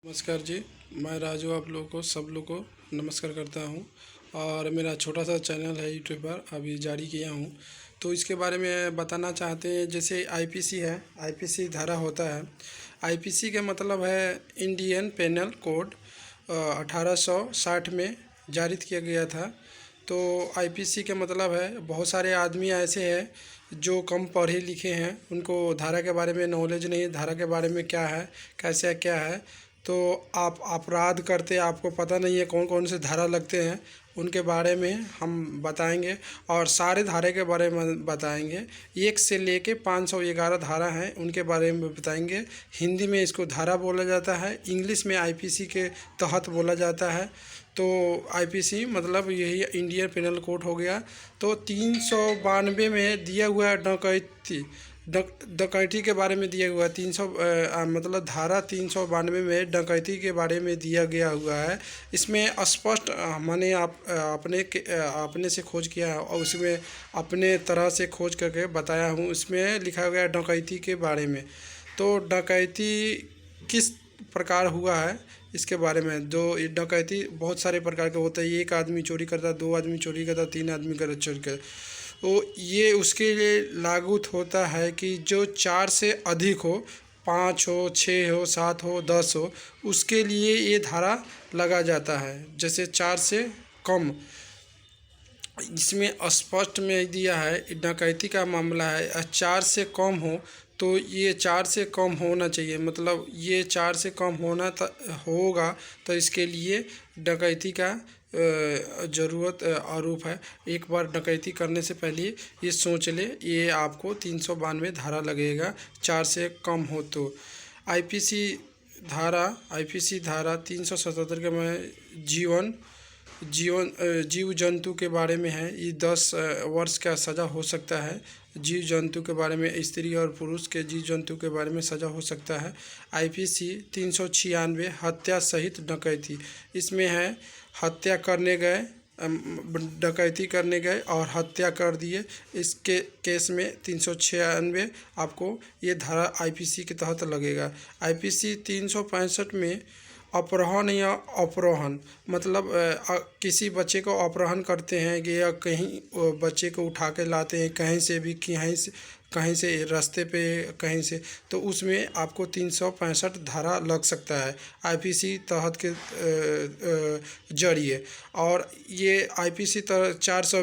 नमस्कार जी। मैं राजू आप लोगों को सब लोग को नमस्कार करता हूं। और मेरा छोटा सा चैनल है यूट्यूब पर, अभी जारी किया हूं। तो इसके बारे में बताना चाहते हैं। जैसे आईपीसी है, आईपीसी धारा होता है। आईपीसी का मतलब है इंडियन पेनल कोड, 1860 में जारी किया गया था। तो आईपीसी का मतलब है, बहुत सारे आदमी ऐसे हैं जो कम पढ़े लिखे हैं, उनको धारा के बारे में नॉलेज नहीं है, धारा के बारे में क्या है, कैसे क्या है। तो आप अपराध करते, आपको पता नहीं है कौन कौन से धारा लगते हैं, उनके बारे में हम बताएंगे। और सारे धारे के बारे में बताएंगे। 1 से लेके 511 धारा हैं, उनके बारे में बताएंगे। हिंदी में इसको धारा बोला जाता है, इंग्लिश में आईपीसी के तहत बोला जाता है। तो आईपीसी मतलब यही इंडियन पेनल कोड हो गया। तो 392 में दिया हुआ है डकैती के बारे में दिया हुआ है। 300 मतलब धारा 392 में डकैती के बारे में दिया गया हुआ है। इसमें स्पष्ट मैंने अपने से खोज किया है और उसमें अपने तरह से खोज करके बताया हूँ। इसमें लिखा गया है डकैती के बारे में। तो डकैती किस प्रकार हुआ है इसके बारे में। जो डकैती बहुत सारे प्रकार के होते हैं। एक आदमी चोरी करता है, 2 आदमी चोरी करता है, 3 आदमी कर चोरी करता। तो ये उसके लिए लागू होता है कि जो 4 से अधिक हो, 5 हो, 6 हो, 7 हो, 10 हो, उसके लिए ये धारा लगा जाता है। जैसे 4 से कम, इसमें स्पष्ट में दिया है डकैती का मामला है। 4 से कम हो तो ये 4 से कम होना चाहिए, मतलब ये 4 से कम होगा तो इसके लिए डकैती का ज़रूरत आरोप है। एक बार डकैती करने से पहले ये सोच ले, ये आपको 392 धारा लगेगा 4 से कम हो तो। आईपीसी धारा 377 के में जीव जंतु के बारे में है। ये 10 वर्ष का सज़ा हो सकता है। जीव जंतु के बारे में, स्त्री और पुरुष के जीव जंतु के बारे में सज़ा हो सकता है। आईपीसी 396 हत्या सहित डकैती, इसमें है हत्या करने गए, डकैती करने गए और हत्या कर दिए, इसके केस में 396 आपको ये धारा आईपीसी के तहत लगेगा। आईपीसी 365 में अपहरण या अपरोहन, मतलब किसी बच्चे को अपहरण करते हैं कि या कहीं बच्चे को उठा के लाते हैं कहीं से भी, कहीं से रास्ते पे कहीं से, तो उसमें आपको 365 धारा लग सकता है आईपीसी तहत के जरिए। और ये आईपीसी 420